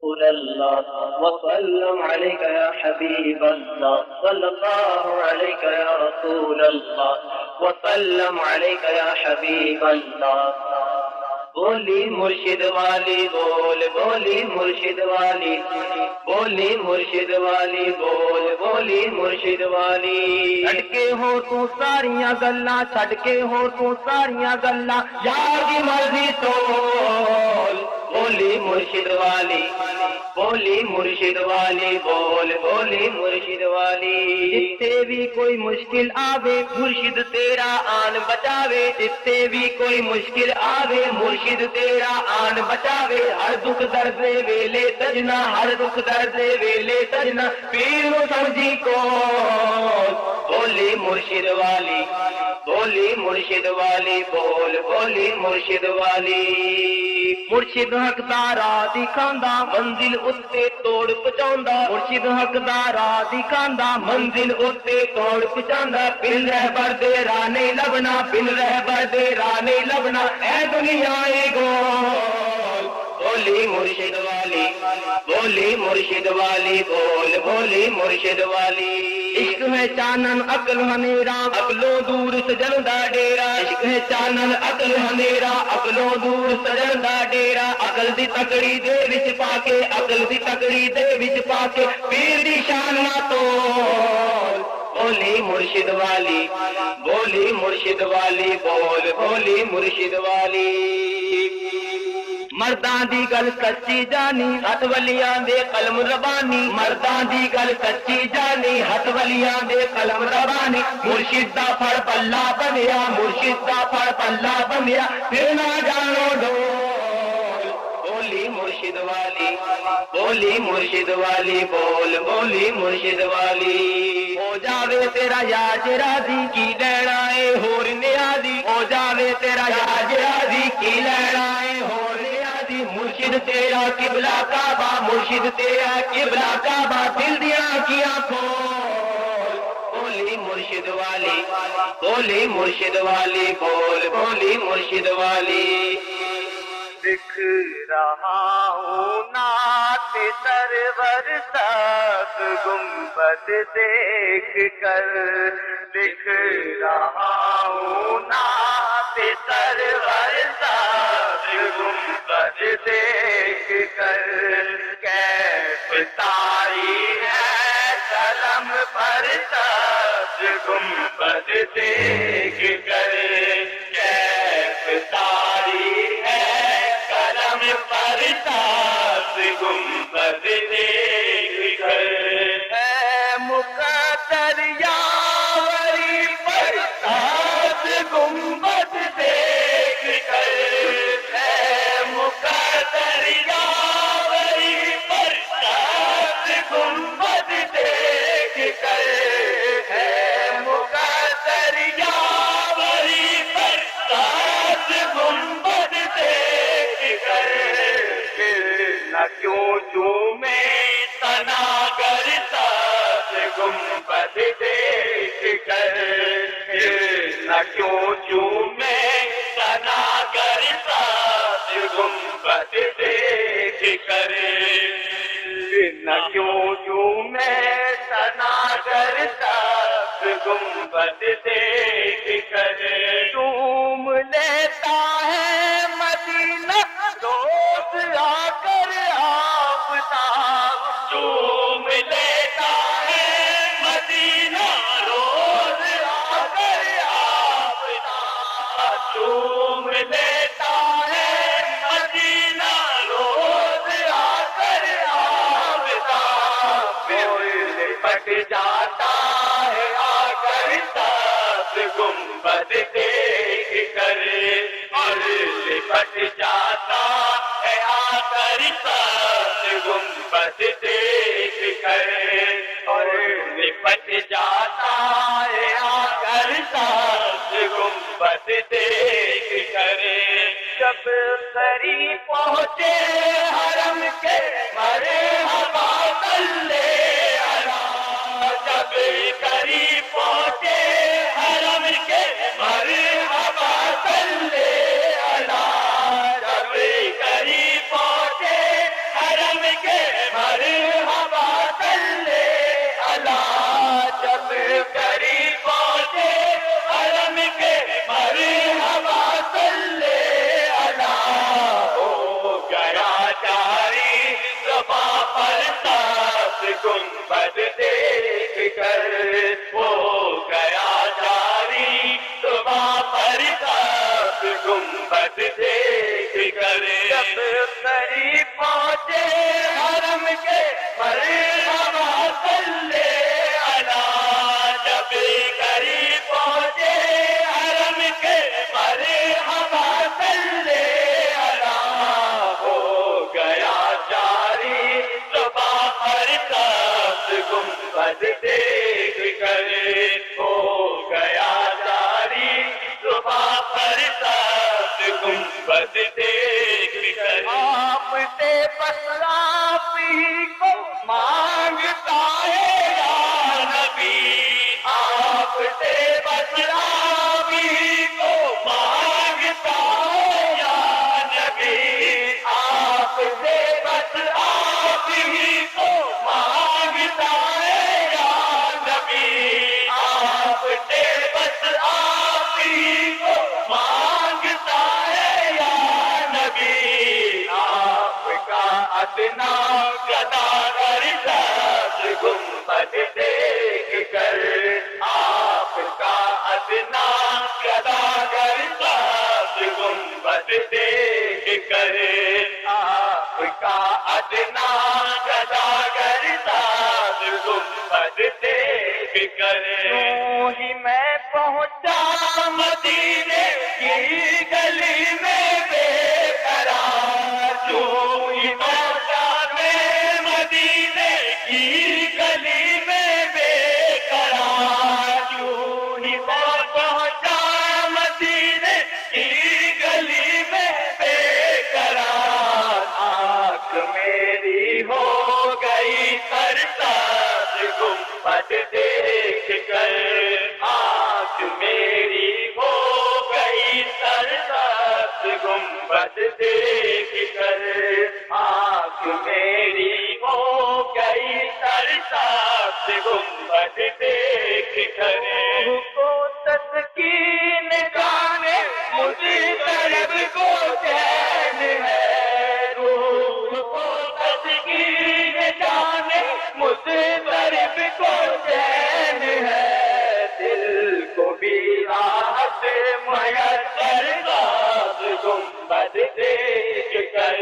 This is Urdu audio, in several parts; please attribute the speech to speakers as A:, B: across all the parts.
A: رسول الله وسلم عليك يا حبيب الله صلى الله عليك يا رسول الله وسلم عليك يا حبيب الله بولی مرشد والی بول بولی مرشد والی بولی مرشد والی بول بولی مرشد والی چھڑ کے ہو تو ساریاں گلاں چھڑ کے ہو تو ساریاں گلاں یار دی مرضی تو بولی مرشد والی بولی مرشد والی بول بولی مرشد والی جتے بھی کوئی مشکل آوے مرشد تیرا آن بچاوے جتے بھی کوئی مشکل آوے مرشد تیرا آن بچاوے ہر دکھ درد ویلے سجنا ہر دکھ درد ویلے سجنا پیر نو سمجھی کو بولی مرشد والی بولی مرشد والی بول بولی مرشد والی مرشد حق دا راہ دکھاندا منزل اتے توڑ پہنچاوندا مرشد حق دا راہ دکھاندا منزل اتے توڑ پہنچاوندا بن رہبر دے راہ نہیں لبنا بن رہبر دے راہ نہیں لبنا اے دنیا اے گول بولی مرشد والی بولی مرشد والی بول بولی مرشد والی عشق ہے چانن عقل ہنیرا عقلوں دور سجن دا ڈیرا عشق ہے چانن عقل ہنیرا عقلوں دور سجن دا ڈیرا عقل دی تکڑی دے وچ پا کے عقل دی تکڑی دے وچ پا کے پیر دی شان نہ تول بولی مرشد والی بولی مرشد والی بول بولی مرشد والی مرداں دی گل سچی جانی ہتھ ولیاں دے قلم ربانی مرداں دی گل سچی جانی ہتھ ولیاں دے قلم ربانی مرشد دا پھڑ پلہ بنیا مرشد دا پھڑ پلہ بنیا پھر نہ جانو ڈول بولی مرشد والی بولی مرشد والی بول بولی مرشد والی ہو جاوے تیرا یاج راضی کی لینا اے ہور نیازی ہو جاوے تیرا یاج راضی کی لینا اے ہور مرشد تیرا قبلہ کعبہ مرشد تیرا قبلہ کعبہ دل دیا کیا کھول بولی مرشد والی بولی مرشد والی بول بولی مرشد والی دکھ رہا ہوں نعت سرور سب گنبد دیکھ کر دکھ رہا ہوں نعت سرور سب گنبد دیکھ کر کیف طاری ہے قلم پر سب گنبد دیکھ کر کیف طاری ہے قلم پر سب گنبد دیکھ کر اے مقدر یاوری پر سب گنبد دیکھ کر اے مقدر یاوری پر سب گنبد دیکھ کر اے مقدر یاوری پر سب گنبد دیکھ کر نہ کیوں جھومے تناگر سب گنبد دیکھ کر نہ کیوں جھومے تناگر سب گنبد دیکھ کر نہ کیوں جھومے تناگر سب گنبد دیکھ کر جھوم لیتا ہے مدینہ روز آ کر آفتاب جھوم لیتا ہے مدینہ روز آ کر آفتاب جھوم لیتا ہے مدینہ روز آ کر آفتاب لپٹ جاتا ہے آ کر سب گنبد دیکھ کر اور لپٹ جاتا ہے آ کر سب گنبد دیکھ کر اور لپٹ جاتا ہے آ کر سب گنبد دیکھ کر جب قریب پہنچے حرم کے مرحبا صلی علی جب قریب پہنچے حرم کے مرحبا صلی علی جب قریب پہنچے حرم کے جب قریب پہنچے حرم کے مرحبا صلی علی، جب قریب پہنچے حرم کے مرحبا صلی علی، ہو گیا جاری صبح ہر طرف گنبد دیکھ کر، ہو گیا جاری صبح ہر طرف گنبد دیکھ کر، آپ سے بس آپ ہی کو مانگتا ہے یا نبی، آپ سے بس آپ ہی کو مانگتا ہے یا نبی، آپ سے بس آپ ہی کو مانگتا ہے یا نبی، آپ سے بس آپ ہی کو مانگتا ہے یا نبی، آپ کا ادنا گدا گرداس گنبد دیکھ کر، آپ کا ادنا گدا گرداس گنبد دیکھ کر، آپ کا ادنا گدا گرداس گنبد دیکھ کر، یوں ہی میں پہنچا مدینے کی گلی میں بے قرار، یوں ہی پہنچا میں مدینے کی گلی میں بے قرار، یوں ہی میں پہنچا مدینے کی گلی میں بے قرار، آنکھ میری ہو گئی سرسبز گنبد دیکھ کر، آنکھ میری ہو گئی سرسبز گنبد دیکھ کر، آنکھ میری ہو گئی سرسبز گنبد دیکھ کر، روح کو تسکین جانے مجھے طرب کو چین ہے، روح کو تسکین جانے مجھے طرب کو چین ہے، دل کو بھی راحت میسر ساز گنبد دیکھ کر،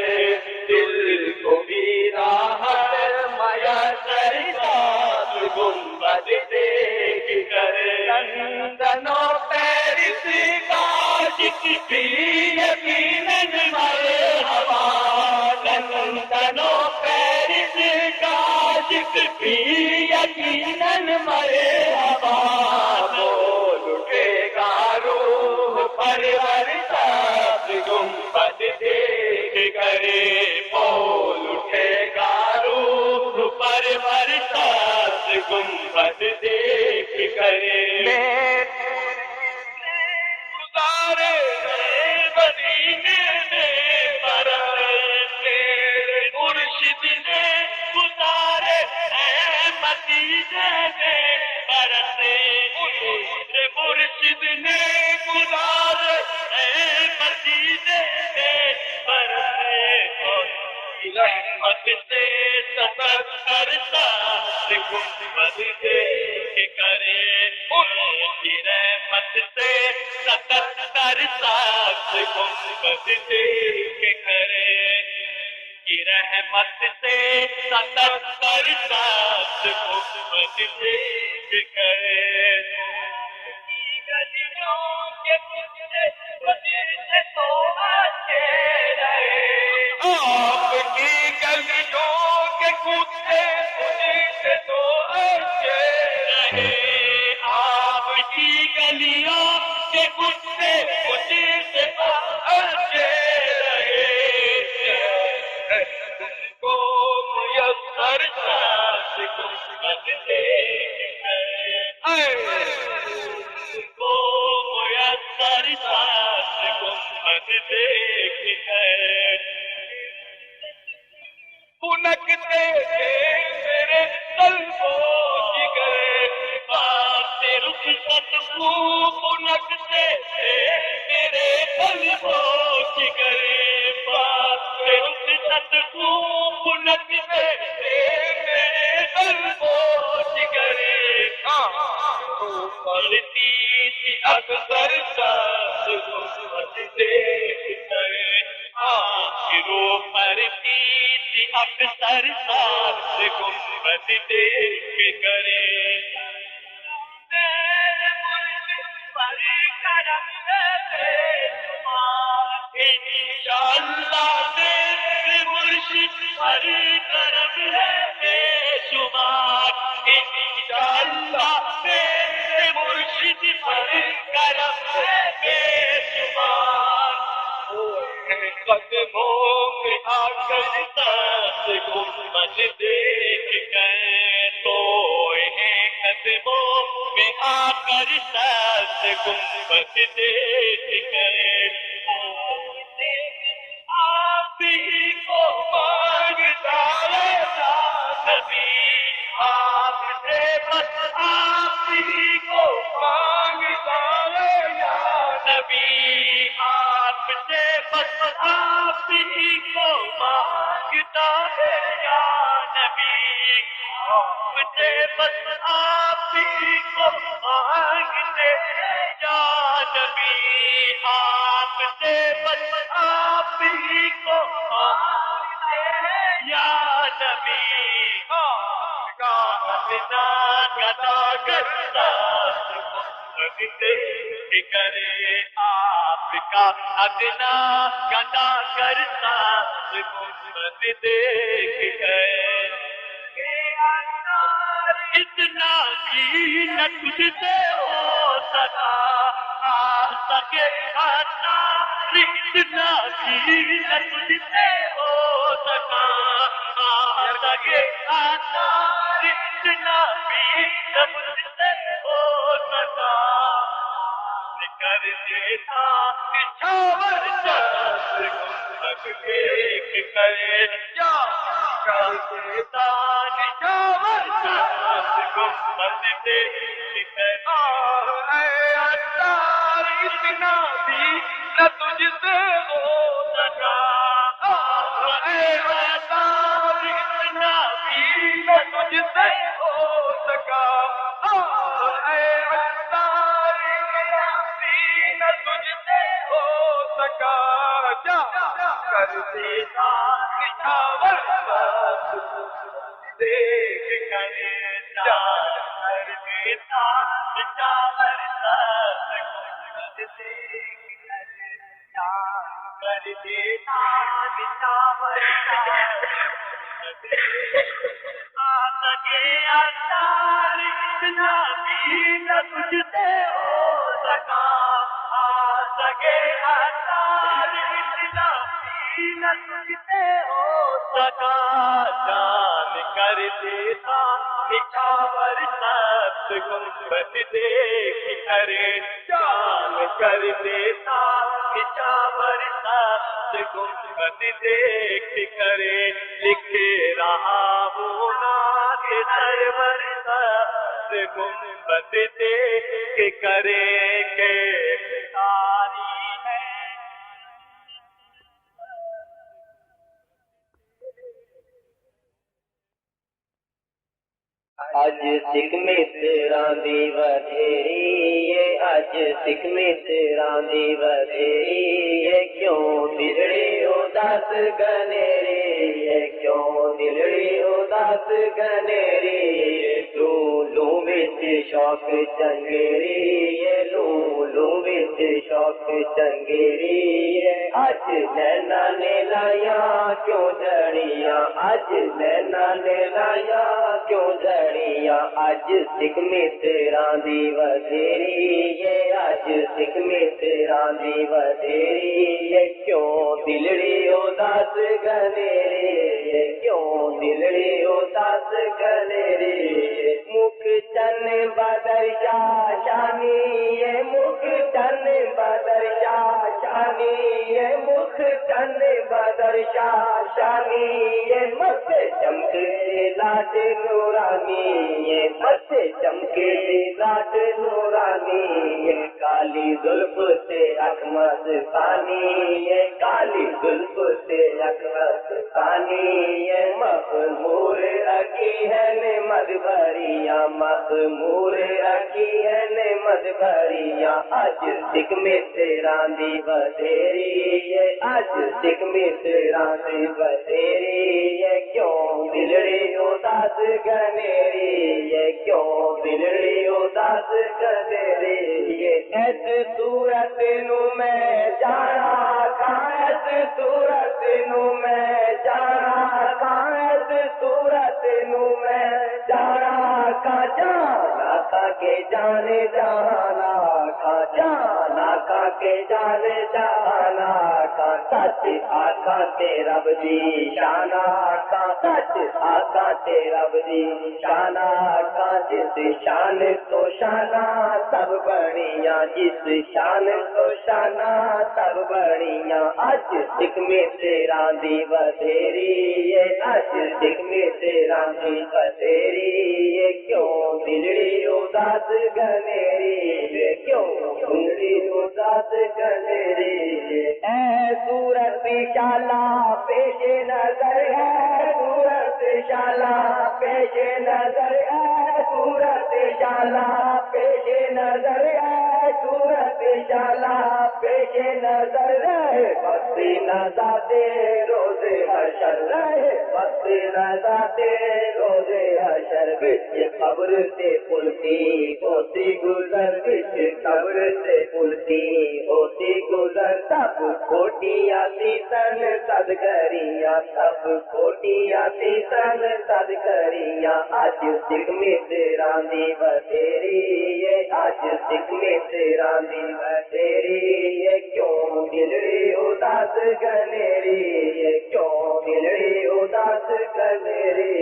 A: دل کو بھی راحت میسر ساز گنبد دیکھ کر، لندن و پیرس کا عاشق بھی یقیناً مرحبا، لندن و پیرس کا عاشق بھی یقیناً مرحبا، بول اٹھے گا روح پرور ساز گنبد دیکھ کر، بول اٹھے گا روح پرور ساز گنبد دیکھ کر، گزارے مدینے میں برس میرے مرشد نے گزارے مدینے میں برس، میرے مرشد نے گزارے مدینے میں برس، رحمت سے 77 سال گنبد دیکھ کر، ان کی رحمت سے 77 سال گنبد دیکھ کر، کی رحمت سے 77 سال گنبد دیکھ کر، گلیوں کے کتے مجھ سے تو اچھے رہے، آپ کی گلیوں کے کتے مجھ سے تو اچھے رہے، آپ کی گلیوں کے کتے مجھ سے تو اچھے رہے، ان کو میسر ساز گنبد دیکھ کر، ان کو میسر ساز گنبد دیکھ کر، پھنکتے تھے میرے قلب و جگر، بات رخصت کو پھنکتے تھے میرے قلب و جگر، بات رخصت کو پھنکتے تھے میرے قلب و جگر، پڑتی تھی اکثر ساز گنبد دیکھ کر، آنکھ
B: رو پر کی تھی اکثر ساتھ گنبد دیکھ کرے تیرے مرشد پر کرم بے شمار انشاءاللہ تیرے مرشد پر کرم بے شمار انشاءاللہ تیرے مرشد پر کرم بے شمار قدموں میں آ کر ساتھ گنبد دیکھ گئے تو قدموں میں آ کر ساتھ گنبد دیکھ گئے آپ ہی کو مانگتا رہتا نبی آپ سے بس آپ ہی کو مانگتا رہتا نبی آپ سے بس آپ ہی کو مانگتا ہے یا نبی آپ سے بس آپ ہی کو مانگتے یا نبی آپ سے بس آپ ہی کو مانگتے یا نبی ادنا گدا کرتا کرے آپ کا ادنا گدا کرتا گنبد دیکھ گئے اتنا بھی نہ تجھ سے ہو سکا آ سکے اتنا بھی نہ تجھ سے ہو سکا آ سکے اتنا بھی نہ تجھ سے ہو سکا کر دیتا پچھاور ساتھ گنبد دیکھ کرے کیا کر دیتا پچھاور ساتھ گنبد دیکھ کرے اے عطار اتنا بھی نہ تجھ سے ہو سکا اے عطار اتنا بھی نہ تجھ سے ہو سکا اے عطار نہ تجھ سے ہو سکا کیا کر دیتا پچھاور ساتھ دیکھ کر کر دیتا پچھاور ساتھ گنبد دیکھ کر دیتا پچھاور ساتھ آ سکے عطار اتنا بھی نہ تجھ سے ہو سکا سکے عطار اتنا بھی نہ تجھ سے ہو سکا جان کر دیتا نچھاور ساتھ گنبد دیکھ کرے جان کر دیتا نچھاور ساتھ گنبد دیکھ کرے لکھ رہا ہوں نام سرور ساتھ گنبد دیکھ کرے کہ
A: آج سکھ میں تیرا دی ودھیری ہے آج سکھ میں تیرا دی ودھیری ہے کیوں دلڑی اداس گنیری ہے کیوں دلڑی اداس گنیری ہے لولو وچ شوق چنگیری ہے لولو وچ شوق چنگیری ہے اج نینا نے لایا کیوں جڑیاں اج نینا نے لایا کیوں جڑیاں اج سکھ میں تیرا دی ودھیری ہے اج سکھ میں تیرا دی ودھیری ہے کیوں دلڑی اداس گنیری ہے کیوں دلڑی اداس گنیری مکھ چن بدر شاہ شانی ہے مکھ چن بدر شاہ شانی ہے مکھ چن بدر شاہ شانی ہے مست چمکے لاٹ نورانی ہے مست چمکے لاٹ نورانی ہے کالی کالی زلف سے اکمت ثانی یہ کالی زلف سے اکمت ثانی یہ مخمور رکھی ہے نعمت بھریاں مخمور رکھی ہے نعمت بھریاں اج سکھ میں تیرا دی بدھیری یہ اج سکھ میں تیرا دی بدھیری یہ کیوں بلڑی اداس گنیری یہ کیوں بلڑی اداس گنیری یہ ایسے صورت نو میں جانا کائس صورت نو میں جانا کائس صورت نو میں جانا کا جانا کا کے جانے جانا کا جانا کا کے جانے جانا کا سچ آقا تیرا بدی شانا کا سچ آقا تیرا بدی شانا کا جس شان تو شانا سب بڑیاں جس شان تو شانا سب بڑیاں اج سکھ میں تیرا دی بدھیری یہ اج سکھ میں تیرا دی بدھیری یہ کیوں بلڑی اداس گنیری یہ کیوں بلڑی اداس گنیری اے صورت شالا پیش نظر ہے صورت شالا پیش نظر ہے صورت شالا پیش نظر ہے صورت شالا پیش نظر ہے بخشی نظاتے روزے حشر رہے بخشی نظاتے روزے حشر بچ قبر سے پلتی ہوتی گزر بچ قبر سے پلتی ہوتی گزر سب کھوٹیاں سی سن صد کریاں سب کھوٹیاں سی سن صد کریاں اج سکھ میں تیرا دی بدھیری یہ اج سکھ میں تیرا دی بدھیری یہ کیوں بلڑی اداس گنیری یہ کیوں بلڑی اداس گنیری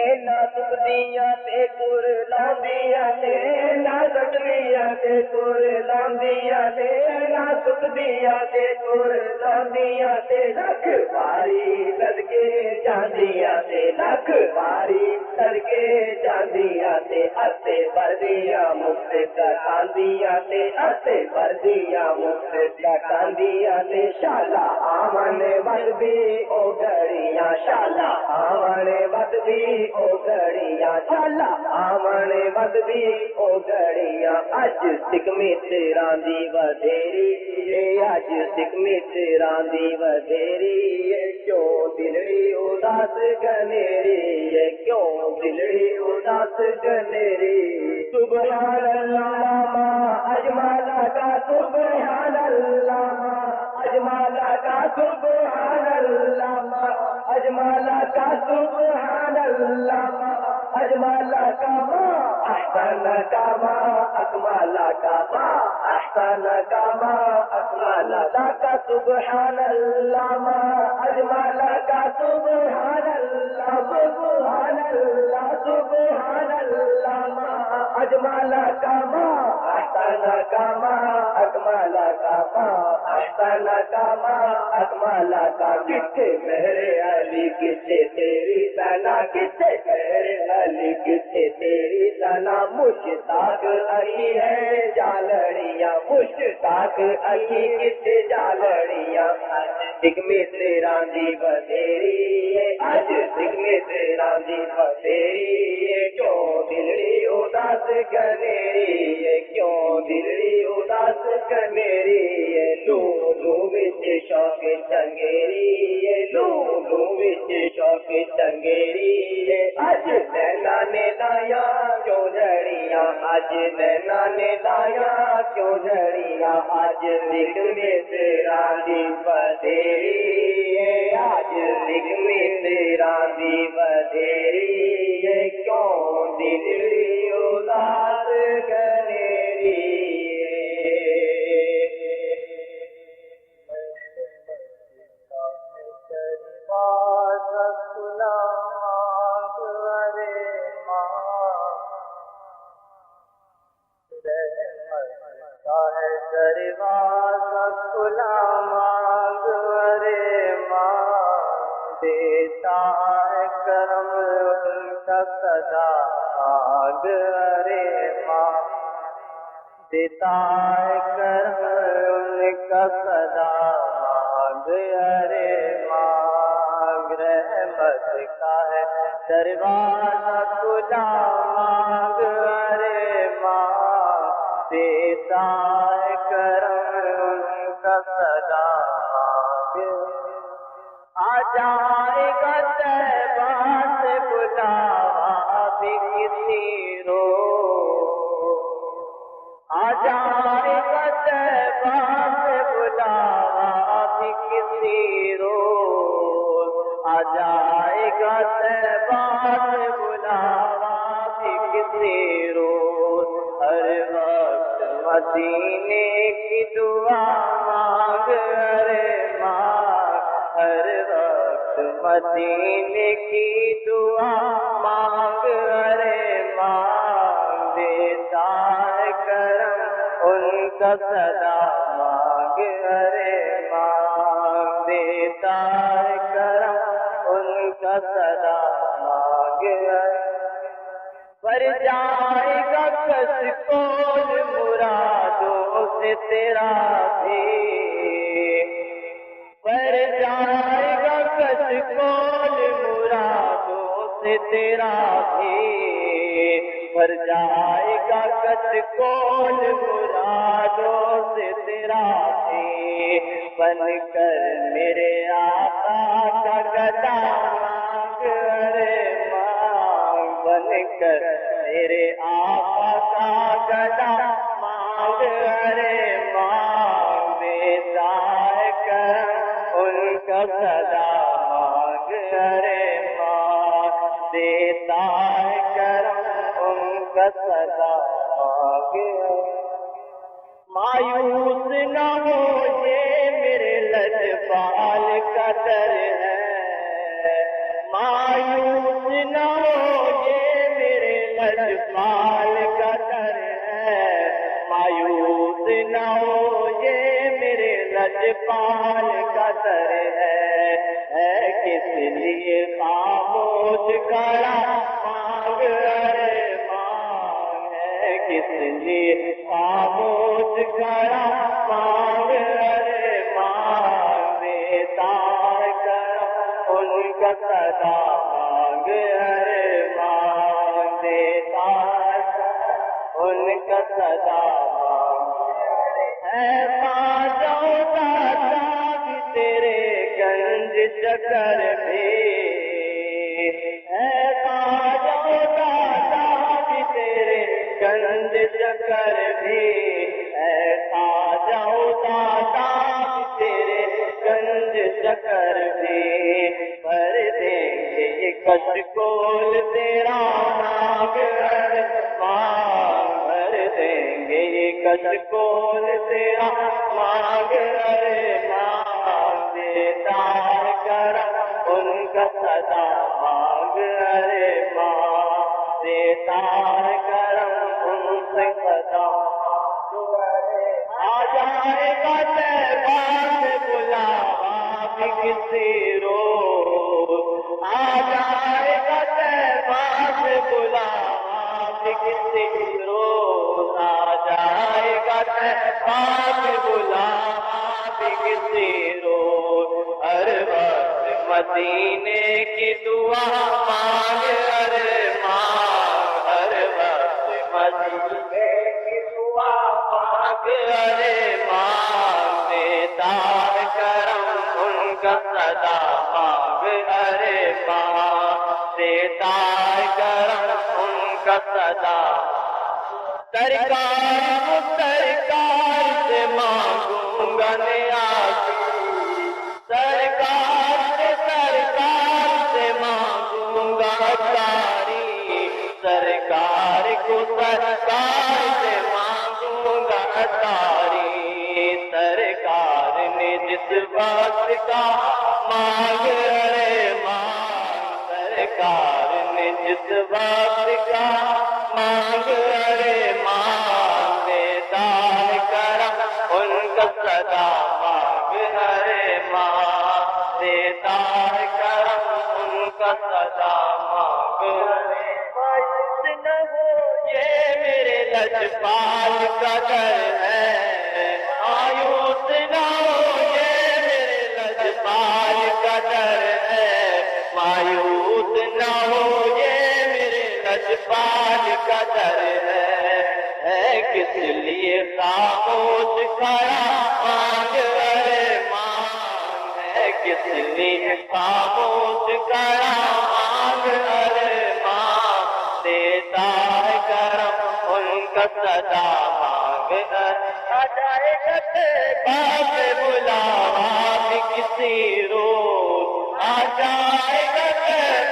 A: اینا سکھدیاں تے کر لاندیاں تے اینا سکھدیاں تے کر لاندیاں تے اینا سکھدیاں تے کر لاندیاں تے لکھ باری صدقے جاندیاں تے لکھ باری صدقے جاندیاں تے اتے بردیاں مفت کھاندیاں تے اتے بردیاں مفت کھاندیاں تے شالا آمن ود بھی او گھڑیاں شالا آمن ود بھی او گھڑیاں شالا آمن ود بھی او گھڑیاں اج سکھ میں تیرا دی بدھیری یہ اج سکھ میں تیرا دی بدھیری یہ کیوں دلڑی اداس گنیری یہ کیوں دلڑی اداس گنیری سبحان اللہ ما اجمل کا سبحان اللہ ما اجمل کا سبحان اللہ ما اجمل کا سبحان اللہ ما اجمل کا ما احسن کا ما اکمل کا ما احسن کا ما اکمل کا سبحان اللہ ما اجمل کا سبحان اللہ سبحان اللہ سبحان اللہ ما اجمل کا ما احسن کا ما اکمل کا ما احسن کا ما اکمل کا کتے میرے علی کتے تیری ثنا کتے میرے علی کتے تیری ثنا مشتاق علی ہے جالڑیاں مشتاق علی کتے جالڑیاں سکھ میں تیرا دی بدھیری اج سکھ میں تیرا دی بدھیری کیوں دلڑی اداس گنیری کیوں دلڑی اداس گنیری لو لو وچ شوق چنگیری لو لو وچ شوق چنگیری اج نینا نے لایا کیوں جھڑیاں اج نینا نے لایا کیوں جھڑیاں اج سکھ میں تیرا دی بدھیری اج سکھ میں تیرا دی بدھیری کیوں دلڑی اداس گنیری
C: دیتا ہے کرم ان کا صدا آگ ارے ماں دیتا ہے کرم ان کا صدا مانگ، ارے مانگ رحمت کا ہے دروازہ کھلا مانگ، ارے مانگ دیتا ہے کرم ان کا صدا مانگ، آ جائے گا طیبہ سے بلاوا بھی کسی روز، آ جائے گا طیبہ سے بلاوا بھی کسی روز، آ جائے گا طیبہ سے بلاوا بھی کسی روز، ہر وقت مدینے کی دعا مانگ، ارے مانگ ہر وقت مدینے کی دعا مانگ، ارے مانگ دیتا ہے کرم ان کا صدا مانگ، ارے مانگ دیتا ہے کرم ان کا صدا مانگ، پر جائے گا کس کول مرادوں سے تیرا بھی، پر جائے گا کس کول مرادوں سے تیرا بھی، پر جائے گا کس کول مرادوں سے تیرا بھی، بن کر میرے آقا کا گدا مانگ، ارے مانگ بن کر میرے آقا کا گدا مانگ، ارے مانگ دیتا ہے کرم ان کا صدا مانگ، ارے مانگ دیتا ہے کرم ان کا صدا مانگ، مایوس نہ ہو یہ میرے لجپال کا در ہے، مایوس نہ ہو یہ میرے لجپال کا در ہے، مایوس نہ ہو یہ میرے لجپال کا در ہے کس لیے خاموش کھڑا مانگ، ارے مانگ ہے کس لیے خاموش کھڑا مانگ، ارے مانگ دیتا ہے کرم ان کا صدا مانگ، ارے مانگ دیتا ہے کرم ان کا صدا مانگ، ہے خواجہ دادا بھی تیرے گنج چکر بھی، ہے خواجہ دادا بھی تیرے گنج چکر بھی، ہے خواجہ دادا بھی تیرے گنج چکر بھی، بھر دیں گے یہ کشکول تیرا مانگ، ارے مانگ بھر دیں گے یہ کشکول تیرا مانگ، ارے مانگ دیتا ہے کرم ان کا صدا مانگ، ارے مانگ دیتا ہے کرم ان سے صدا آ جائے گا طیبہ سے بلاوا بھی کسی روز، آ جائے گا طیبہ سے بلاوا بھی کسی روز، آ جائے گا طیبہ سے بلاوا بھی کسی روز، ہر وقت مدینے کی دعا مانگ، ارے مانگ ہر وقت مدینے کی دعا مانگ، ارے مانگ دیتا ہے کرم ان کا صدا مانگ، ارے مانگ دیتا ہے کرم ان کا صدا، سرکار سے مانگوں گا نیازی، سرکار سے مانگوں گا عطاری، سرکار کو سرکار سے مانگوں گا عطاری، سرکار نے جس وقت کا مانگ، ارے مانگ سرکار نے جس وقت کا مانگ، ارے مانگ دیتا ہے کرم ان کا صدا مانگ، ارے مانگ دیتا ہے کرم ان کا صدا مانگ، ارے مانگ نہ ہو یہ میرے لجپال کا در ہے، مایوس نہ ہو یہ میرے لجپال کا در ہے، مایوس نہ ہو یہ میرے لجپال کا در ہے، کس لیے خاموش کھڑا مانگ ارمان ہے، کس لیے خاموش کھڑا مانگ ارمان، دیتا ہے کرم ان کا صدا مانگ آ جائے گا بات بلاوا بھی کسی روز، آ جائے گا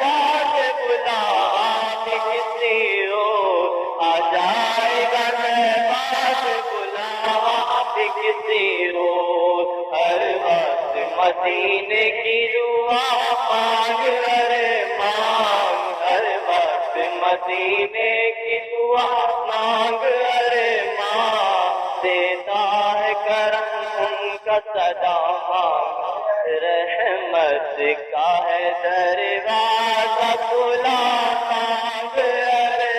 C: بات بلاوا بھی کسی روز، آ جائے گا بات بلاوا بھی کسی روز، ہر وقت مدینے کی دعا مانگ ارمان، ہر وقت مدینے کی دعا مانگ ارمان، دیتا ہے کرم ان کا صدا مانگ، رحمت کا ہے دروازہ کھلا مانگ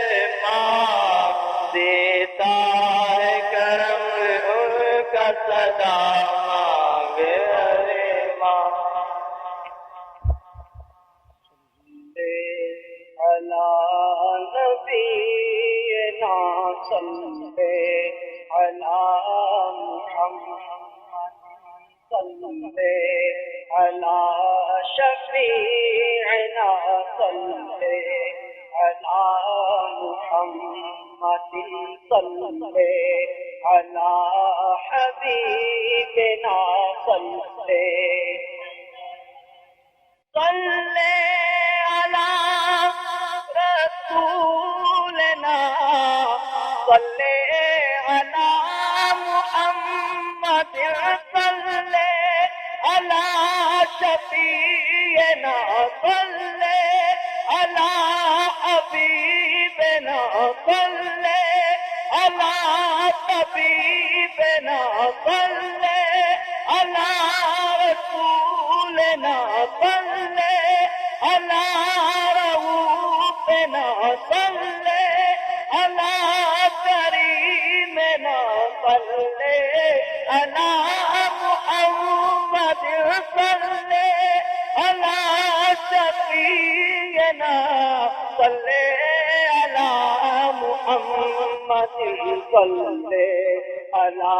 C: ارمان، دیتا ہے کرم ان کا صدا مانگ ارمان، علی نبینا صلی علی محمد، صلی علی شفیعنا صلی علی محمد، صلی علی حبیبنا صلی صلی علی رسولنا، صلی علی محمد، صلی علی شفیعنا، صلی علی حبیبنا، صلی علی طبیبنا، صلی علی رسولنا، صلی علی رؤوفنا، صلی علی کریمنا، صلی علی محمد، صلی علی شفیعنا، صلی علی محمد، صلی علی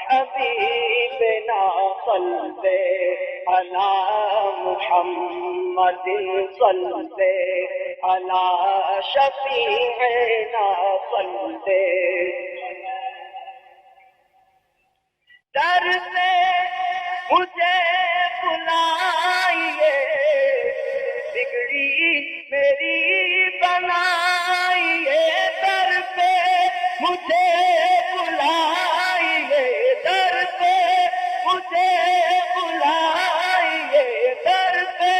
C: حبیبنا، صلی علی محمد، صلی علی شفیعنا، صلی در سے مجھے بلائیے، بگڑی میری بنائیے، در پہ مجھے بلائیے، در پہ مجھے بلائیے، در پہ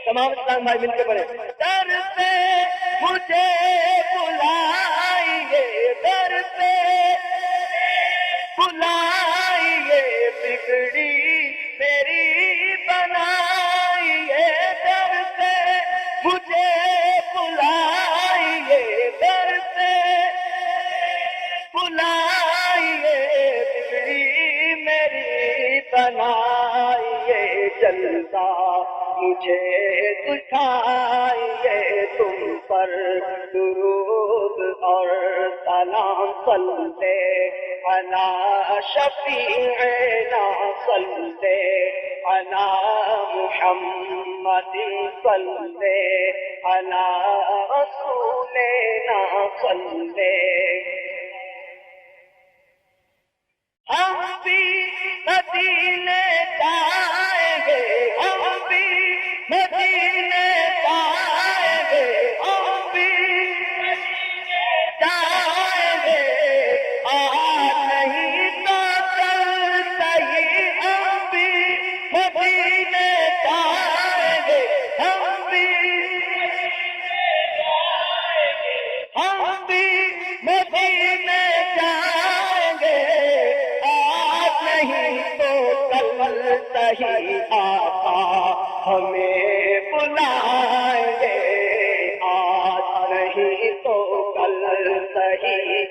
C: تمام اسلام بھائی مل کے پڑھیں، در پہ مجھے بلائیے، در پہ بلائیے، بگڑی میری بنائیے، در پہ مجھے بلائیے، در پہ بلائیے، بگڑی میری بنائیے، جلتا مجھے دکھائیے، تم پر درود اور سلام، صلی علی شفیعنا، صلی علی محمد، صلی علی رسولنا، صلی ہم بھی مدینے جائیں گے، ہم بھی مدینے جائیں گے، ہم بھی جائیں گے، آج نہیں تو کل صحیح، ہم بھی مدینے جائیں گے، ہم بھی مدینے جائیں گے، آج نہیں تو کل صحیح آقا ہمیں بلائیں گے،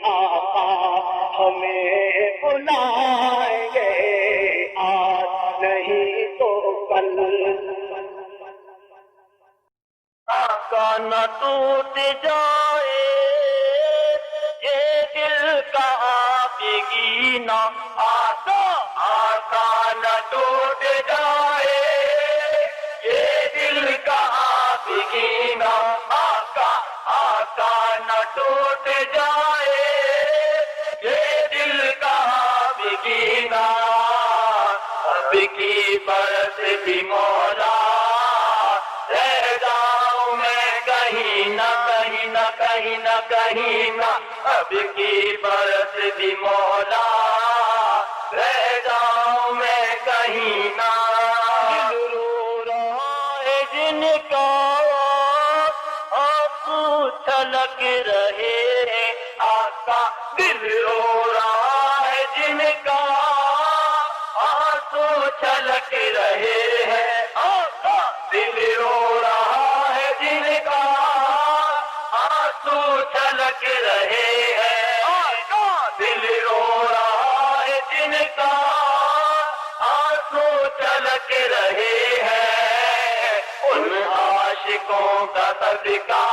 C: آقا ہمیں بلائیں گے آج نہیں تو کل
A: آقا نہ ٹوٹ جائے یہ دل کا بگینا آقا نہ ٹوٹ جائے یہ دل کا بگینا آقا نہ ٹوٹ جائے یہ دل کا بگینا اب کی برس بھی مولا رہ جاؤں میں کہیں نہ کہیں نہ کہیں نہ کہیں نہ اب کی برس بھی مولا رہ جاؤں میں کہیں نہ دل رو رہا ہے جن کا آنسو چھلک رہے ہیں آقا دل رو رہا ہے جن کا آنسو چھلک رہے ہیں آقا دل رو رہا ہے جن کا آنسو چھلک رہے ہیں آقا دل رو رہا ہے جن کا آنسو چھلک رہے ہیں ان عاشقوں کا صدقہ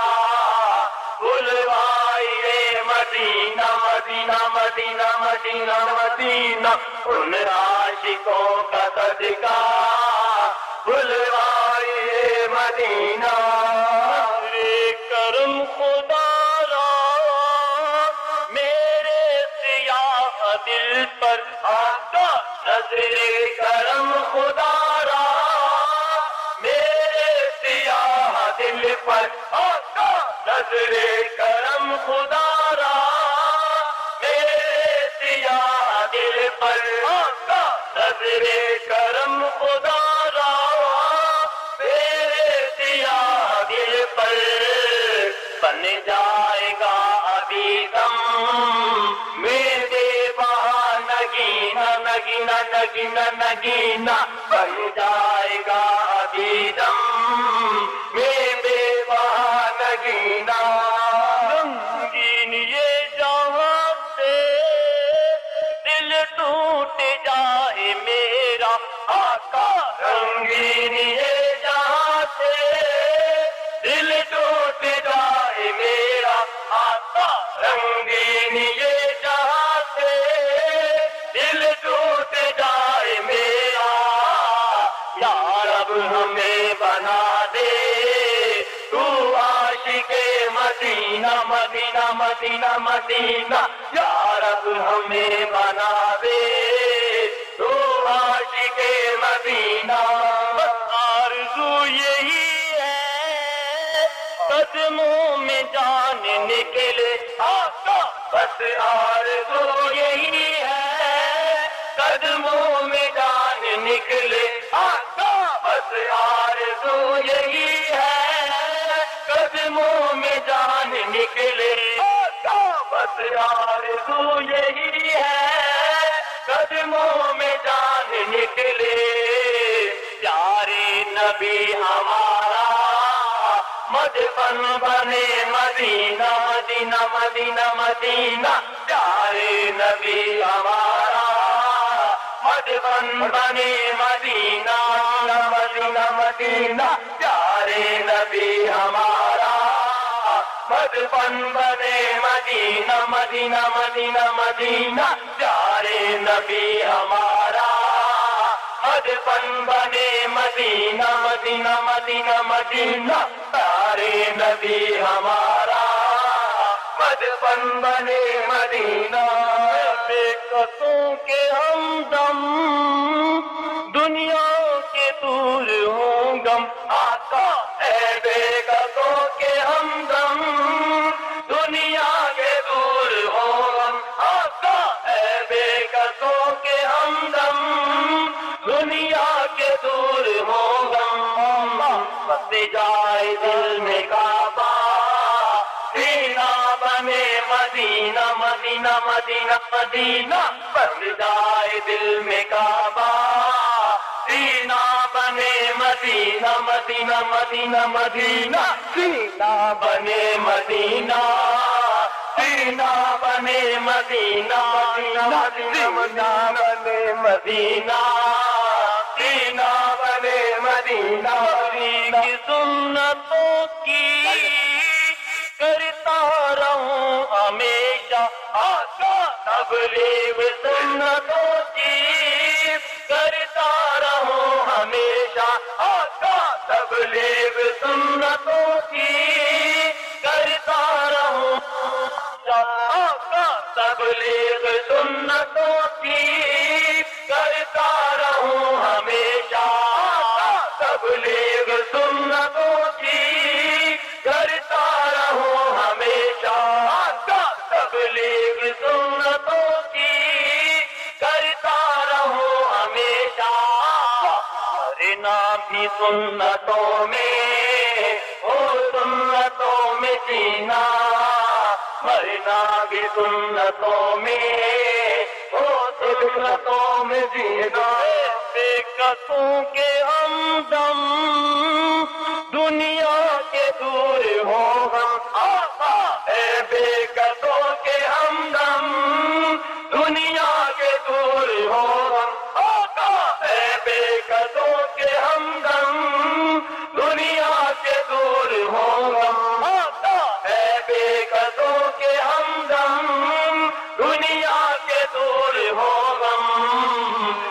A: بلوائیے مدینہ مدینہ مدینہ مدینہ مدینہ ان عاشقوں کا صدقہ بلوائیے مدینہ میرے کرم خدا را میرے سیاہ دل پر آقا نظر کرم خدا را میرے سیاہ دل پر آقا نظر کرم خدا را میرے سیاہ دل پر آقا نظر کرم خدا را میرے سیاہ دل پر بن جائے گا ابھی دم میرے وہاں نگینا نگینا نگینا نگینا بن جائے گا ابھی دم میرے وہاں نگینا رنگین یہ جہاں سے دل ٹوٹ جائے میرا آقا رنگین یہ جہاں سے دل ٹوٹ جائے میرا آقا رنگین یہ جہاں سے دل ٹوٹ جائے میرا یا رب ہمیں بنا دے تو عاشق مدینہ مدینہ مدینہ مدینہ یا رب ہمیں بنا دے تو عاشق مدینہ بس آرزو یہی ہے قدموں میں جان نکلے آقا بس آرزو یہی ہے قدموں میں جان نکلے آقا بس آرزو یہی ہے قدموں میں جان نکلے آقا بس آرزو یہی ہے قدموں میں جان نکلے پیارے نبی ہمارا مدفن بنے مدینہ مدینہ مدینہ مدینہ پیارے نبی ہمارا مدفن بنے مدینہ مدینہ مدینہ پیارے نبی ہمارا مدفن بنے مدینہ مدینہ مدینہ مدینہ پیارے نبی ہمارا مدفن بنے مدینہ مدینہ مدینہ مدینہ پیارے نبی ہمارا مدفن بنے مدینہ بے قصوں کے ہمدم دنیا کے دور ہوں گم آقا اے بے قصوں کے ہمدم دنیا کے دور ہوں گم آقا اے بے قصوں کے ہمدم دنیا کے دور ہوں گم بس جائے دل میں کعبہ سینہ بنے مدینہ مدینہ مدینہ مدینہ بس جائے دل میں کعبہ سینہ بنے مدینہ مدینہ مدینہ مدینہ سینہ بنے مدینہ سینا بنے مدینہ سینا بنے مدینہ سینا بنے مدینہ کی سنتوں کی کرتا رہوں ہمیشہ آقا تبلیغ سنتوں کی کرتا رہوں ہمیشہ آقا تبلیغ سنتوں کی کرتا رہوں آقا تبلیغ سنتوں کی کرتا رہوں ہمیشہ تبلیغ سنتوں کی کرتا رہوں ہمیشہ تبلیغ سنتوں کی کرتا رہوں ہمیشہ مرنا بھی سنتوں میں ہو سنتوں میں جینا مرنا بھی سنتوں میں ہو سنتوں میں جینا بے قصوں کے ہمدم دنیا کے دور ہو ہم آقا اے بے قصوں کے ہمدم دنیا کے دور ہو ہم آقا اے بے قصوں کے ہمدم دنیا کے دور ہو ہم آقا اے بے قصوں کے ہمدم دنیا کے دور ہو ہم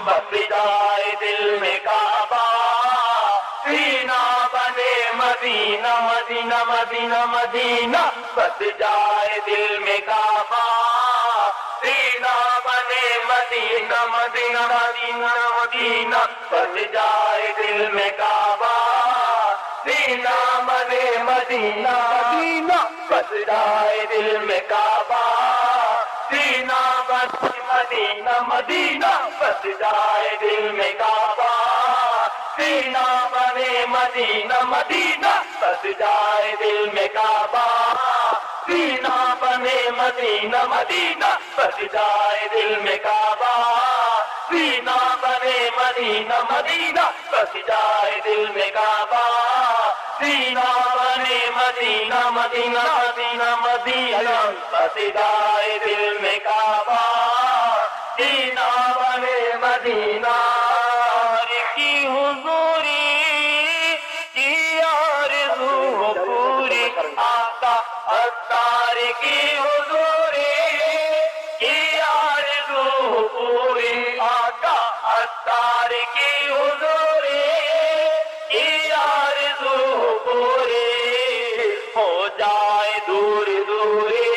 A: بس جائے دل میں کعبہ سینہ بنے مدینہ مدینہ مدینہ مدینہ بس جائے دل میں کعبہ سینہ بنے مدینہ مدینہ مدینہ مدینہ بس جائے دل میں کعبہ سینہ بنے مدینہ مدینہ بس جائے دل میں کعبہ سینہ بنے مدینہ مدینہ بس جائے دل میں کعبہ سینہ بنے مدینہ مدینہ بس جائے دل میں کعبہ سینہ بنے مدینہ مدینہ بس جائے دل میں کعبہ سینہ بنے مدینہ مدینہ بس جائے دل میں کعبہ سینہ بنے مدینہ مدینہ مدینہ مدینہ بس جائے دل میں کعبہ سینہ بنے مدینہ کی حضوری کی آرزو پوری آقا اتار کی حضوری کی آرزو پوری آقا اتار کی حضوری کی آرزو پوری ہو جائے دور دوری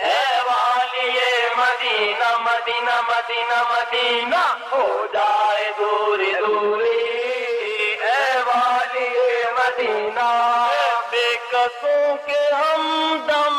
A: اے والی مدینہ مدینہ مدینہ مدینہ ہو جائے دور دوری اے والی مدینہ بے قصوں کے ہمدم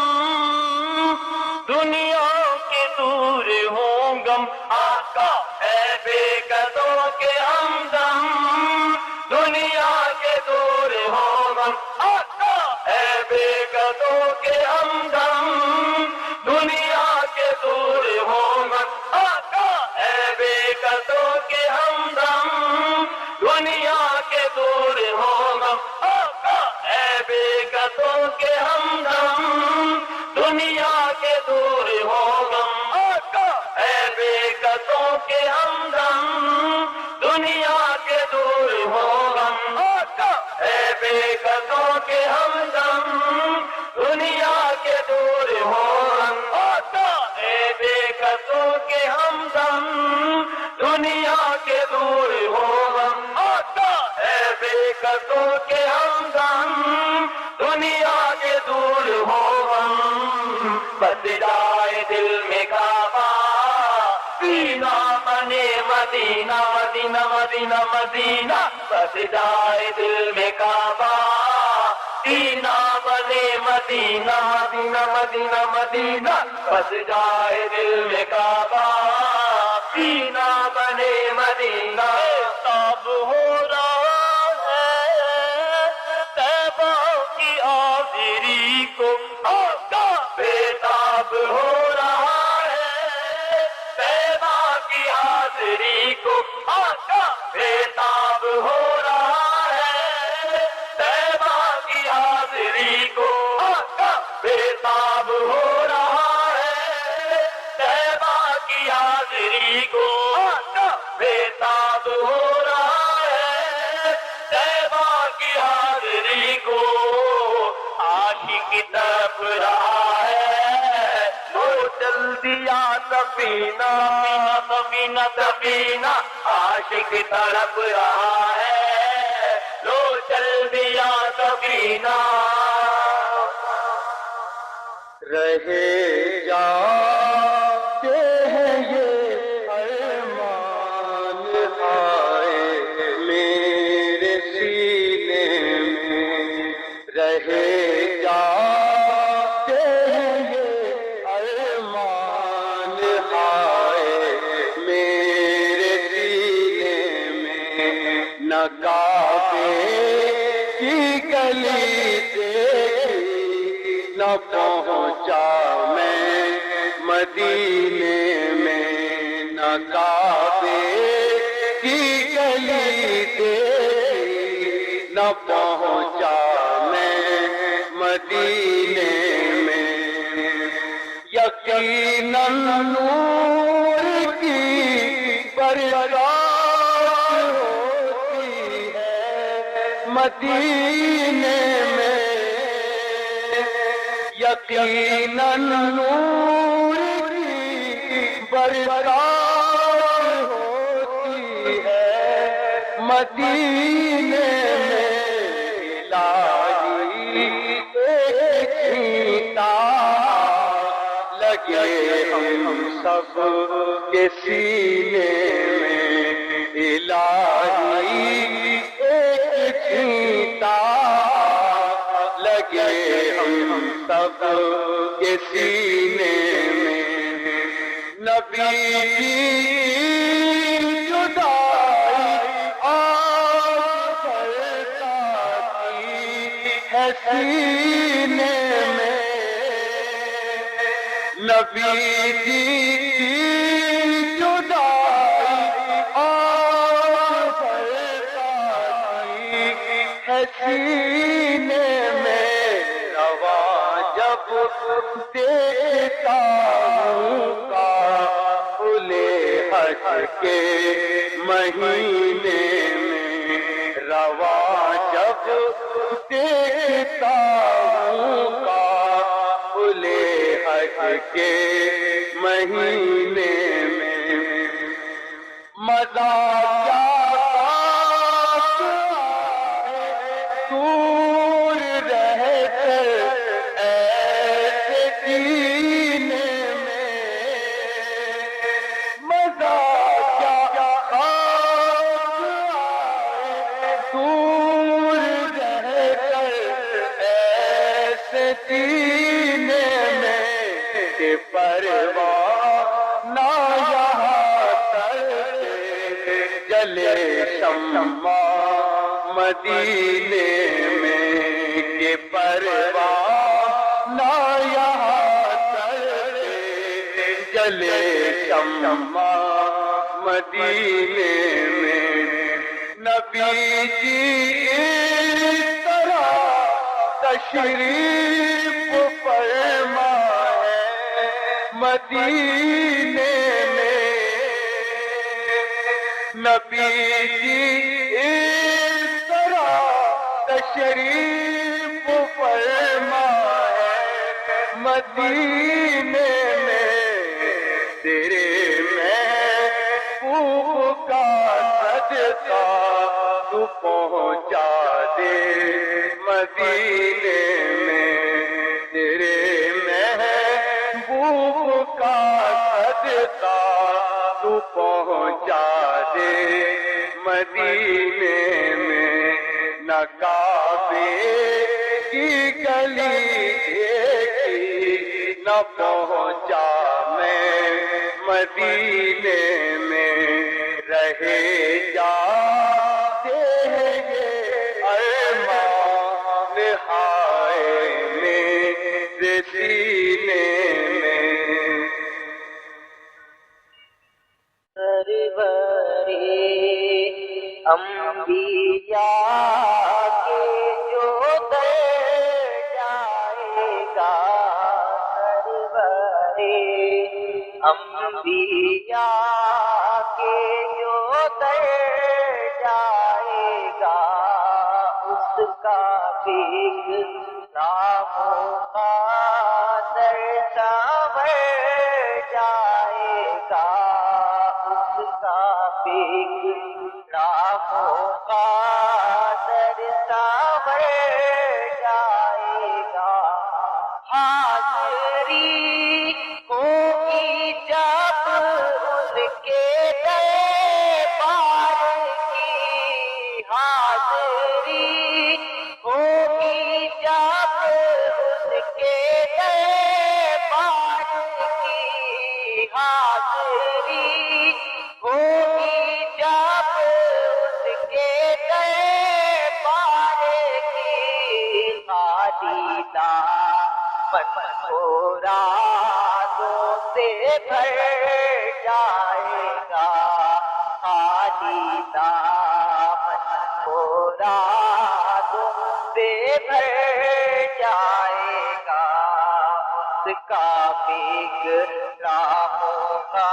A: دنیا کے دور ہوں گم آقا اے بے قصوں کے ہمدم دنیا کے دور ہوں گم آقا اے بے قصوں کے ہمدم دنیا کے دور ہوں گم آقا اے بے قصوں کے ہمدم دنیا کے دور ہوں گم آقا اے بے قصوں کے ہمدم دنیا کے دور ہوں گم آقا اے بے قصوں کے ہمدم دنیا کے دور ہوں گم آقا اے بے قصوں کے ہمدم دنیا کے دور ہوں گم آقا اے بے قصوں کے ہمدم دنیا کے دور ہوں گم آقا اے بے قصوں کے ہمدم دنیا کے دور ہوں گم بس جائے دل میں کعبہ سینہ بنے مدینہ مدینہ مدینہ مدینہ بس جائے دل میں کعبہ سینہ بنے مدینہ مدینہ مدینہ مدینہ بس جائے دل میں کعبہ سینہ بنے مدینہ تاب ہو رہا ہے طیبہ کی حاضری کو آقا بےتاب ہو رہا ہے طیبہ کی حاضری کو آقا بےتاب ہو رہا ہے طیبہ کی حاضری کو آقا بےتاب ہو رہا
B: حاضری کو بےتاب ہو رہا ہے، طیبہ کی حاضری کو عاشق تڑپ رہا ہے، وہ چل دیا سفینہ سفینہ سفینہ، عاشق تڑپ رہا ہے، لو چل دیا سفینہ۔
D: رہے جاتے ہیں یہ ارمان آئے میرے سینے میں، رہے جاتے ہیں یہ ارمان آئے میرے سینے میں، نہ کعبے کی گلی دیکھی نہ پہنچا میں مدینے میں، نہ کعبے کی گلی دیکھی نہ پہنچا میں مدینے میں، یقیناً نور کی برکات ہوتی ہے مدینے میں، یقیناً نور کی برکات ہوتی ہے مدینے میں، الہی ایک چھینٹا لگے ہم سب کے سینے میں، الہی ایک چھینٹا لگے ہم سب کے سینے میں، نبی کی جدائی آپ کرتی ہے سینے میں، نبی کی جدائی آپ کرتی ہے سینے میں، جب دیکھتا ہوں کابلِ حج کے مہینے میں، رواں جب دیکھتا ہوں کابلِ حج کے مہینے میں، مزہ کیا دور رہ کر سینے میں کہ پرواہ نہ یہاں تک جلے شمع مدینے میں، کہ پرواہ نہ یہاں تک جلے شمع مدینے میں، نبی کی اس طرح تشریف فرما ہے مدینے میں، نبی کی اس طرح تشریف فرما ہے مدینے میں، تیرے محبوب کا صدقہ تو پہنچا دے مدینے میں، تیرے محبوب کا صدقہ تو پہنچا دے مدینے میں، نہ کعبے کی گلی دیکھی نہ پہنچا میں مدینے میں، رہے جاتے ہیں یہ ارمان ہائے میرے سینے میں،
A: سرور انبیاء کے جو در جائے گا، سرور انبیاء کے جو در جائے گا اس کا بھی نام قادر سنور جائے گا اس کا بھی نام قادر سنور جائے گا حاضری ہوگی جب ان کے دربار کی حاضری ہوگی جب ان کے دربار کی حاضری ہوگی جب ان کے دربار کی خالی دامن مرادوں سے بھر جائے گا خالی دامن مرادوں سے بھر جائے گا اس کا بگڑاموں کا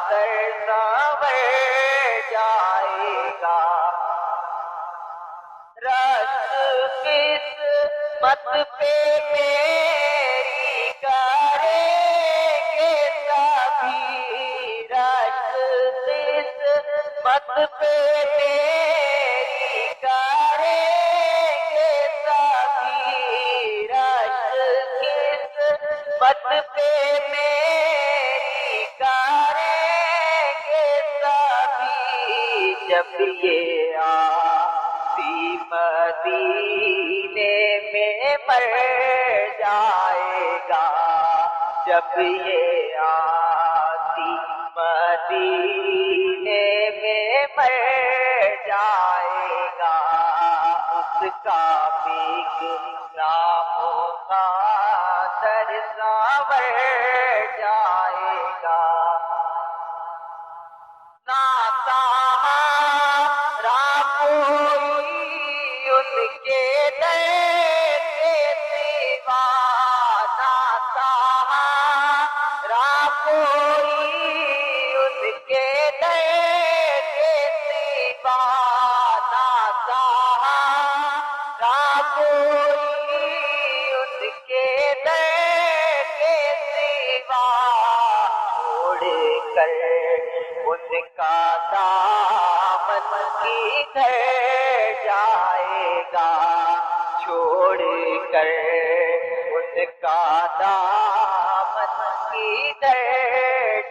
A: سر سنور جائے گا رشک قسمت پہ میری کریں گے سبھی رشک قسمت پہ میری کریں گے سبھی رشک قسمت پہ میری کریں گے سبھی جب یہ آسی مدینے میں مر جائے گا جب یہ آسی مدینے میں مر جائے گا اس کا بگڑاموں کا سر سنور جائے گا ان کے در کے سوا ناسہارا کوئی ان کے در کے سوا ناسہارا کوئی ان کے در کے سوا چھوڑ کر ان کا دامن کدھر جائے گا چھوڑ کر ان کا دامن کدھر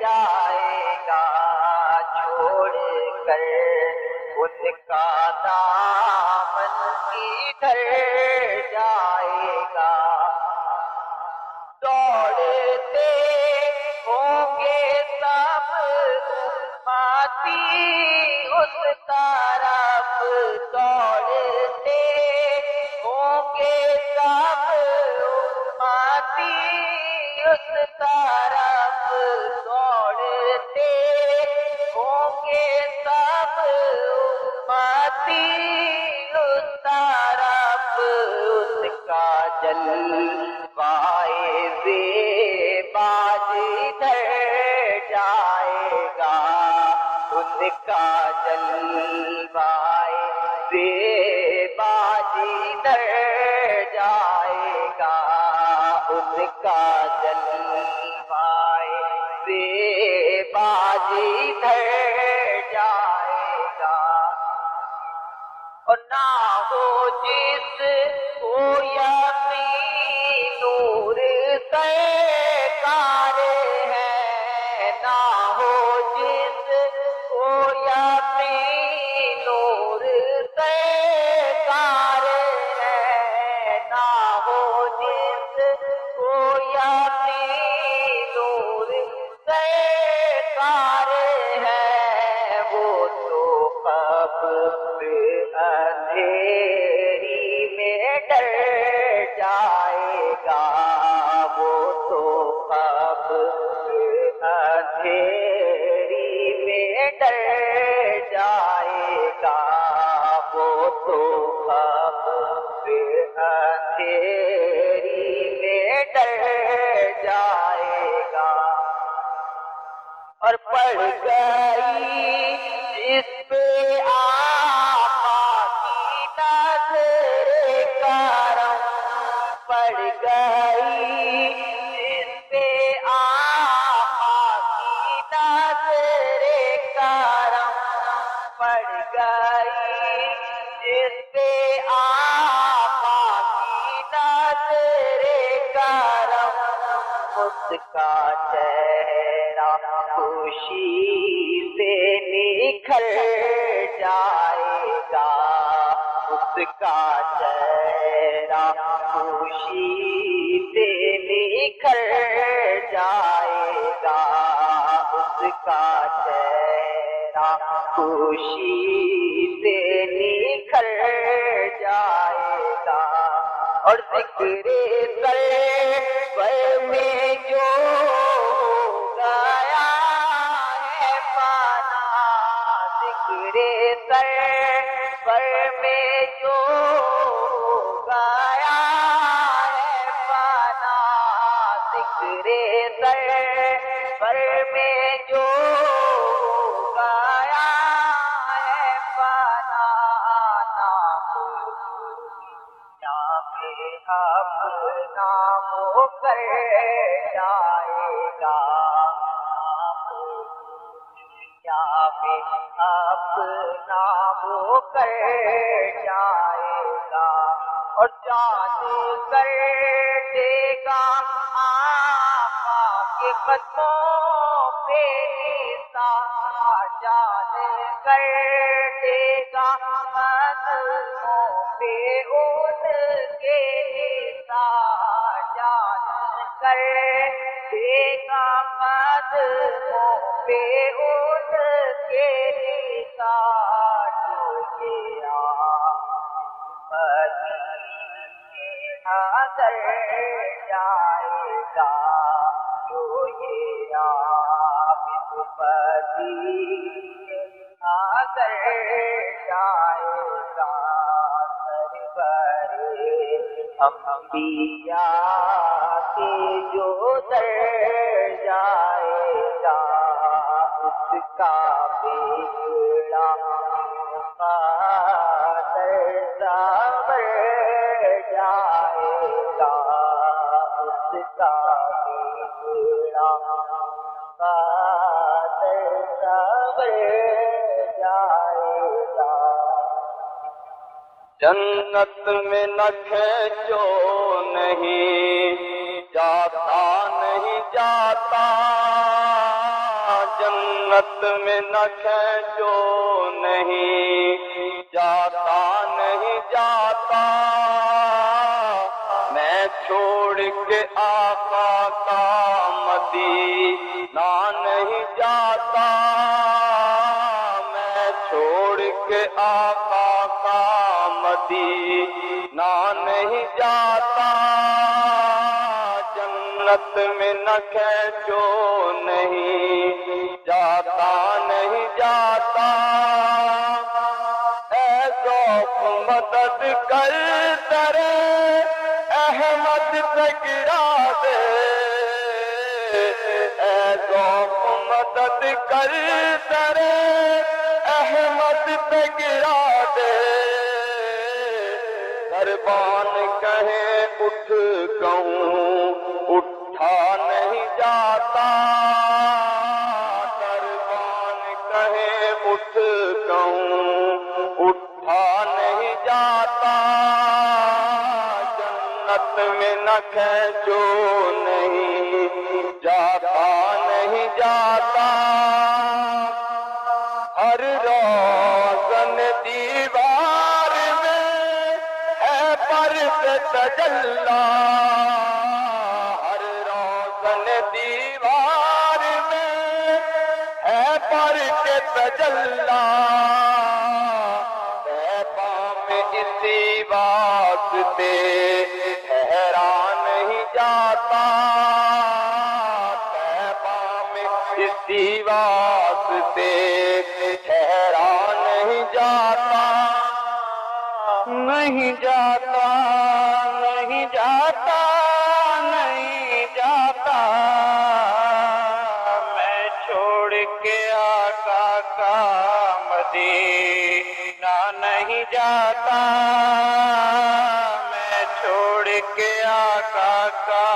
A: جائے گا چھوڑ کر ان کا دامن کدھر جائے گا دوڑتے ہوں گے سب امتی اس طرف دوڑتے ہوں گے سب امتی اس طرف دوڑتے ہوں گے سب امتی اس طرف اس کا جلوائے زیبا جدھر جائے گا ان کا جلوائے زیبا جدھر جائے گا ان کا جلوائے زیبا جدھر جائے گا اور نہ ہو جس کو یقین نور سرکار ہے نہ ہو جس کو یقین نور سرکار ہے نہ ہو جس کو یقین نور سرکار ہے وہ تو قبر اندھیری میں ڈر جائے گا وہ تو قبر اندھیری میں ڈر جائے گا وہ تو قبر اندھیری میں ڈر جائے گا اور پڑ گئی جس پہ آقا کی نظر کرم، پڑ گئی جس پہ آقا کی نظر کرم، پڑ گئی جس پہ آقا کی نظر کرم، اس کا چہرہ خوشی سے نکھر جائے گا، اس کا چہرہ خوشی سے نکھر جائے گا، اس کا چہرہ خوشی سے نکھر جائے گا، اور ذکر سرور میں جو گیا ہے فنا، ذکر سرور میں جو گیا ہے فنا، ذکر سرور میں جو گیا ہے فنا، اپنا ہو کر جائے گا، دنیا میں اپنا ہو کر جائے گا، اور جان کر دے گا آقا کے قدموں پہ نثار، جان کر دے گا قدموں پہ ان کے نثار، جان کر دے گا قدموں پہ ان کے نثار، جو یہ اگر جائے گا، جو یہ اگر جائے گا، سرور انبیاء کے جو در جائے گا، اس کا بیڑا جائے گا، اس کا بیڑا جائے گا۔
D: جنت میں نہ کھینچو نہیں جاتا، نہیں جاتا، جنت میں نہ کھینچو نہیں جاتا، نہیں جاتا، میں چھوڑ کے آقا کا مدینہ نہیں جاتا، میں چھوڑ کے آقا کا مدینہ نہیں جاتا، جنت میں نہ کھینچو نہیں جاتا، نہیں جاتا، اے ذوق مدد کر ترے احمد سے گرا دے، اے ذوق مدد کر ترے احمد سے گرا دے، دربان کہیں اٹھ کہوں اٹھا نہیں جاتا، دربان کہیں اٹھ کہوں اٹھا نہیں جاتا، جنت میں نہ کھینچو نہیں جاتا، نہیں جاتا، ہر روزن دیوار میں ہے پر سے تجلی، ہر روزن دیوار میں ہے پر کے تجلی، میں اسی واسطے ٹھہرا نہیں جاتا، میں اسی واسطے ٹھہرا نہیں جاتا، نہیں جاتا، نہیں جاتا، نہیں جاتا، میں چھوڑ کے آقا کا مدینہ نہیں جاتا، میں چھوڑ کے آقا کا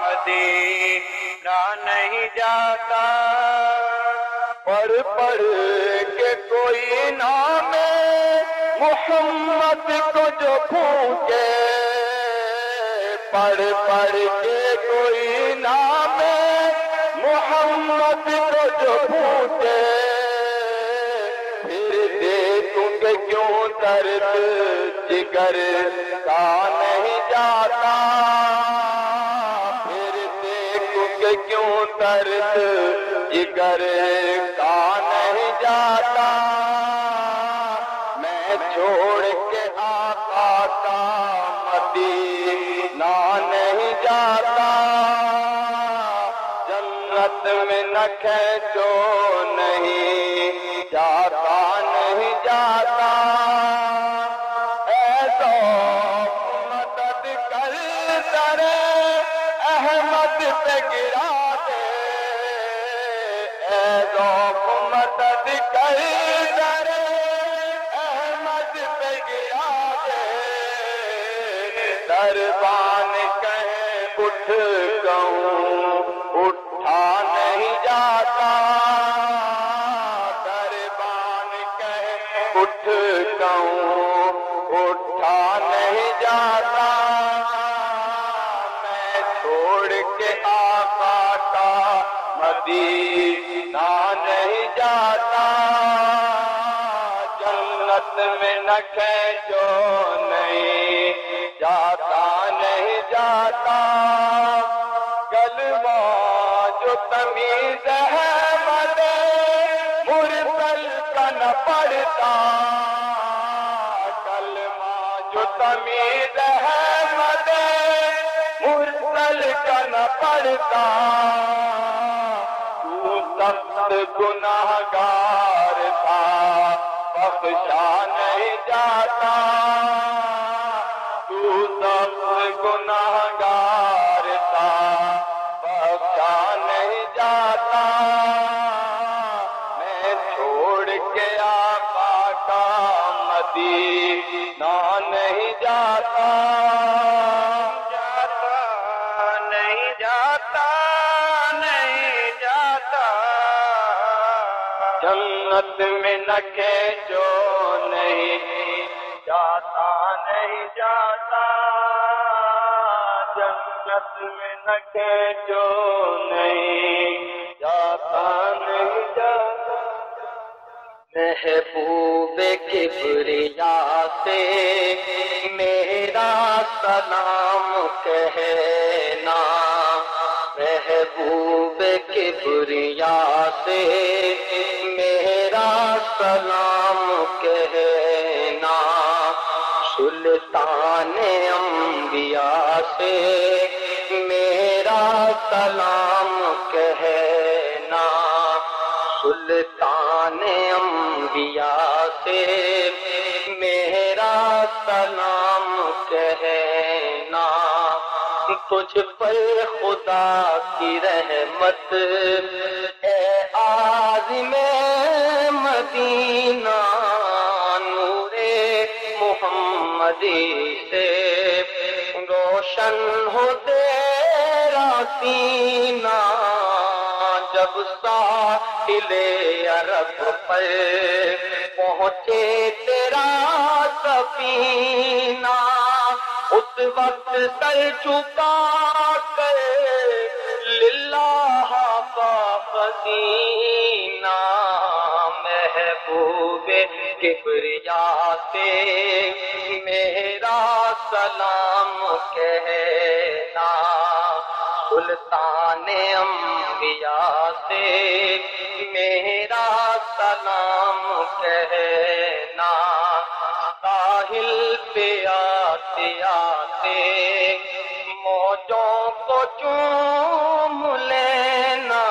D: مدینہ نہیں جاتا، پڑھ کے کوئی نام محمد کو جو پھونکے، پڑھ کے کوئی نام محمد کو جو پھونکے، پھر دیکھوں گے کیوں درد جگر کا نہیں جاتا، پھر دیکھوں گے کیوں درد جگر کا نہیں جاتا، میں چھوڑ کے آقا کا مدینہ نہیں جاتا، جنت میں نہ کھینچو نہیں جاتا، نہیں جاتا، اے ذوق مدد کر در احمد پہ گرا دے، اے ذوق مدد کر در احمد پہ گرا دے، دربان کہیں اٹھ گؤں اٹھا نہیں جاتا، دربان کہیں اٹھ گؤں اٹھا نہیں جاتا، میں چھوڑ کے آقا کا مدینہ نہیں جاتا، جنت میں نہ کھینچو نہیں جاتا، نہیں جاتا، کلمہ جو تمیز ہے مد مرسل کا نہ پڑھتا، کلمہ جو تمیز ہے مد مرسل کا نہ پڑھتا، تو سخت گناہگار تھا بخشا نہیں جاتا، تو سخت گناہگار تھا بخشا نہیں جاتا، میں چھوڑ کے آقا کا مدینہ نہیں جاتا، نہیں جاتا، نہیں جاتا، جنت میں نہ کھینچو نہیں جاتا، نہیں جاتا، جنت میں نہ کھینچو نہیں جاتا، نہیں جاتا، محبوب کبریا سے میرا سلام کہنا، محبوب کبریا سے میرا سلام کہنا، سلطان انبیاء سے میرا سلام کہنا، سلطان انبیاء سے میرا سلام کہنا، تجھ پر خدا کی رحمت اے عازم مدینہ، نور محمدی سے روشن ہو تیرا سینہ، جب ساحل عرب پر پہنچے تیرا سفینہ، اس وقت سر جھکا کر للہ کا خزینہ، محبوب کبریا سے میرا سلام کہنا، سلطان انبیاء سے میرا سلام کہنا، ساحل پہ آتے آتے موجوں کو چوم لینا،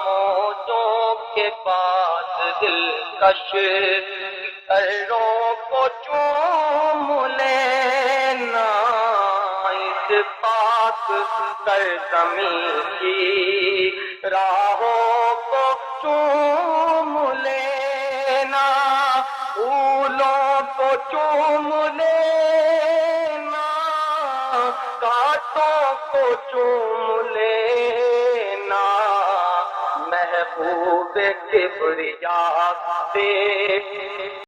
D: موجوں کے پاس دلکش دروں کو چوم لینا، اس پاک سرزمین کی راہوں کو چوم لینا، پھولوں کو چوم لینا، کانٹوں کو چوم لینا، محبوب کبریا دیکھ